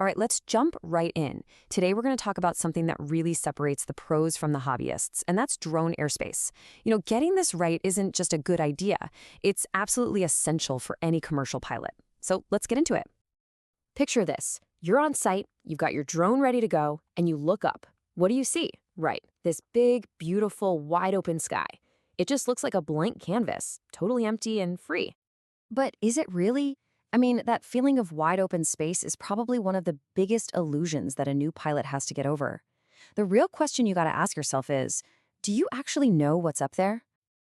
right, let's jump right in. Today, we're going to talk about something that really separates the pros from the hobbyists, and that's drone airspace. Getting this right isn't just a good idea. It's absolutely essential for any commercial pilot. So let's get into it. Picture this. You're on site, you've got your drone ready to go, and you look up. What do you see? Right, this big, beautiful, wide-open sky. It just looks like a blank canvas, totally empty and free. But is it really? I mean, that feeling of wide open space is probably one of the biggest illusions that a new pilot has to get over. The real question you gotta ask yourself is, do you actually know what's up there?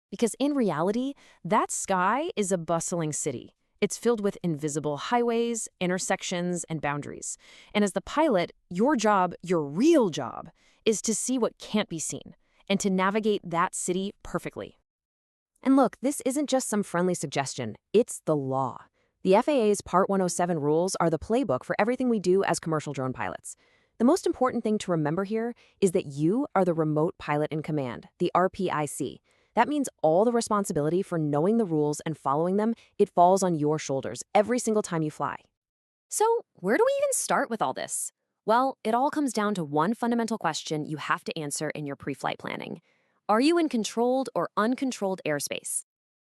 Because in reality, that sky is a bustling city. It's filled with invisible highways, intersections, and boundaries. And as the pilot, your job, your real job, is to see what can't be seen and to navigate that city perfectly. And look, this isn't just some friendly suggestion, it's the law. The FAA's Part 107 rules are the playbook for everything we do as commercial drone pilots. The most important thing to remember here is that you are the remote pilot in command, the RPIC. That means all the responsibility for knowing the rules and following them, it falls on your shoulders every single time you fly. So, where do we even start with all this? Well, it all comes down to one fundamental question you have to answer in your pre-flight planning. Are you in controlled or uncontrolled airspace?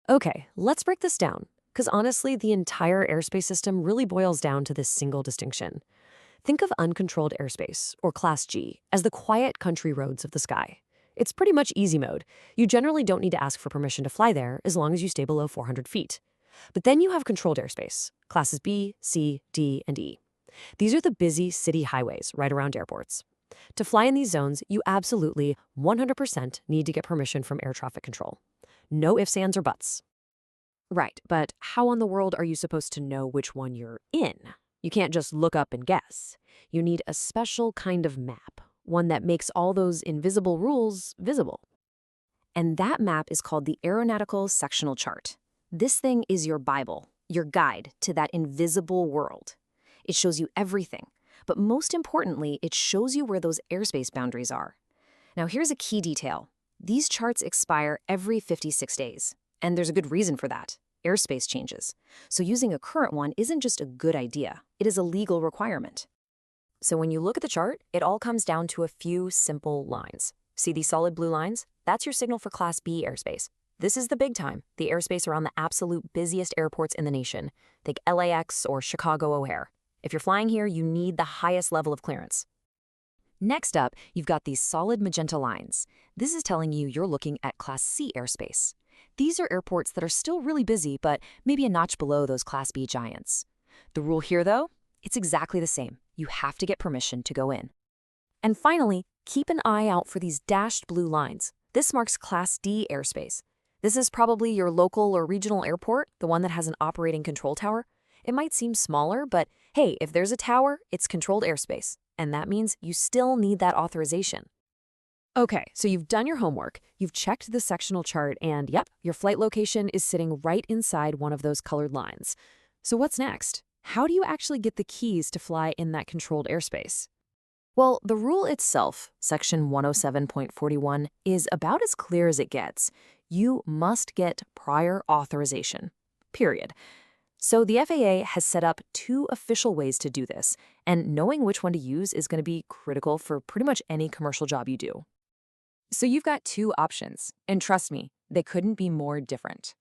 Okay, let's break this down. Because honestly, the entire airspace system really boils down to this single distinction. Think of uncontrolled airspace, or Class G, as the quiet country roads of the sky. It's pretty much easy mode. You generally don't need to ask for permission to fly there as long as you stay below 400 feet. But then you have controlled airspace, Classes B, C, D, and E. These are the busy city highways right around airports. To fly in these zones, you absolutely 100% need to get permission from air traffic control. No ifs, ands, or buts. Right, but how in the world are you supposed to know which one you're in? You can't just look up and guess. You need a special kind of map, one that makes all those invisible rules visible. And that map is called the Aeronautical Sectional Chart. This thing is your Bible, your guide to that invisible world. It shows you everything, but most importantly, it shows you where those airspace boundaries are. Now here's a key detail. These charts expire every 56 days. And there's a good reason for that. Airspace changes. So using a current one isn't just a good idea. It is a legal requirement. So when you look at the chart, it all comes down to a few simple lines. See these solid blue lines? That's your signal for Class B airspace. This is the big time, the airspace around the absolute busiest airports in the nation. Think LAX or Chicago O'Hare. If you're flying here, you need the highest level of clearance. Next up, you've got these solid magenta lines. This is telling you you're looking at Class C airspace. These are airports that are still really busy, but maybe a notch below those Class B giants. The rule here, though, it's exactly the same. You have to get permission to go in. And finally, keep an eye out for these dashed blue lines. This marks Class D airspace. This is probably your local or regional airport, the one that has an operating control tower. It might seem smaller, but hey, if there's a tower, it's controlled airspace. And that means you still need that authorization. Okay, so you've done your homework, you've checked the sectional chart, and yep, your flight location is sitting right inside one of those colored lines. So what's next? How do you actually get the keys to fly in that controlled airspace? Well, the rule itself, Section 107.41, is about as clear as it gets. You must get prior authorization, period. So the FAA has set up two official ways to do this, and knowing which one to use is going to be critical for pretty much any commercial job you do. So you've got two options, and trust me, they couldn't be more different.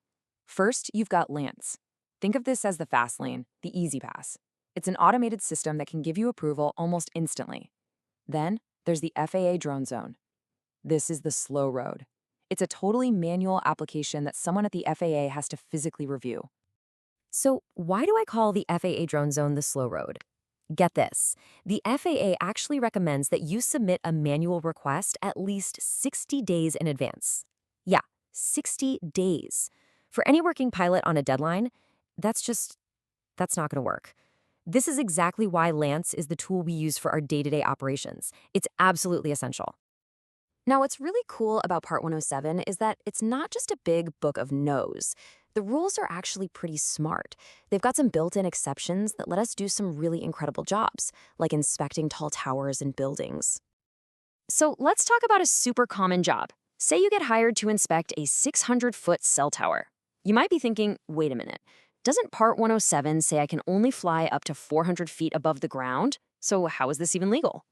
First, you've got LAANC. Think of this as the fast lane, the easy pass. It's an automated system that can give you approval almost instantly. Then, there's the FAA DroneZone. This is the slow road. It's a totally manual application that someone at the FAA has to physically review. So why do I call the FAA DroneZone the slow road? Get this, the FAA actually recommends that you submit a manual request at least 60 days in advance. Yeah, 60 days. For any working pilot on a deadline, that's not going to work. This is exactly why LAANC is the tool we use for our day-to-day operations. It's absolutely essential. Now, what's really cool about Part 107 is that it's not just a big book of no's. The rules are actually pretty smart. They've got some built-in exceptions that let us do some really incredible jobs, like inspecting tall towers and buildings. So let's talk about a super common job. Say you get hired to inspect a 600-foot cell tower. You might be thinking, wait a minute, doesn't Part 107 say I can only fly up to 400 feet above the ground? So how is this even legal?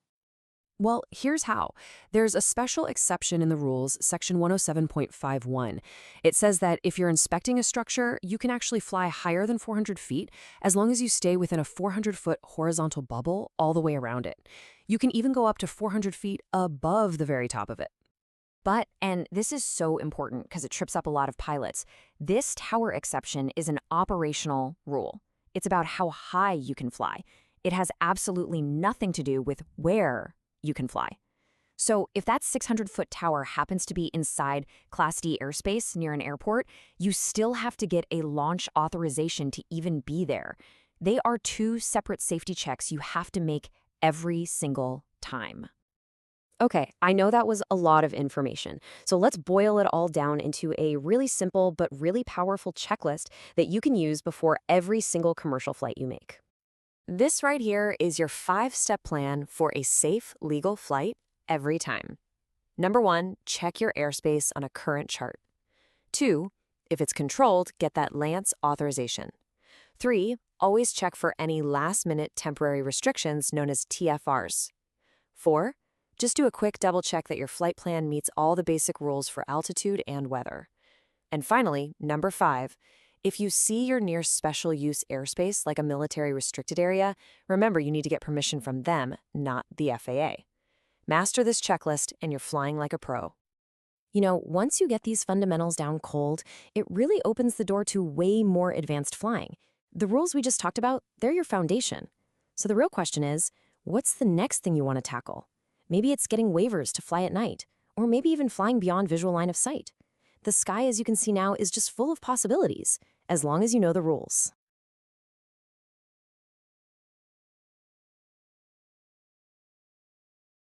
Well, here's how. There's a special exception in the rules, Section 107.51. It says that if you're inspecting a structure, you can actually fly higher than 400 feet as long as you stay within a 400-foot horizontal bubble all the way around it. You can even go up to 400 feet above the very top of it. But, and this is so important because it trips up a lot of pilots, this tower exception is an operational rule. It's about how high you can fly. It has absolutely nothing to do with where you can fly. So if that 600-foot tower happens to be inside Class D airspace near an airport, you still have to get a launch authorization to even be there. They are two separate safety checks you have to make every single time. Okay, I know that was a lot of information, so let's boil it all down into a really simple but really powerful checklist that you can use before every single commercial flight you make. This right here is your 5-step plan for a safe, legal flight every time. Number 1, check your airspace on a current chart. 2, if it's controlled, get that LAANC authorization. 3, always check for any last-minute temporary restrictions known as TFRs. 4, just do a quick double check that your flight plan meets all the basic rules for altitude and weather. And finally, number 5, if you see you're near special use airspace like a military restricted area, remember you need to get permission from them, not the FAA. Master this checklist and you're flying like a pro. You know, once you get these fundamentals down cold, it really opens the door to way more advanced flying. The rules we just talked about, they're your foundation. So the real question is, what's the next thing you want to tackle? Maybe it's getting waivers to fly at night, or maybe even flying beyond visual line of sight. The sky, as you can see now, is just full of possibilities, as long as you know the rules.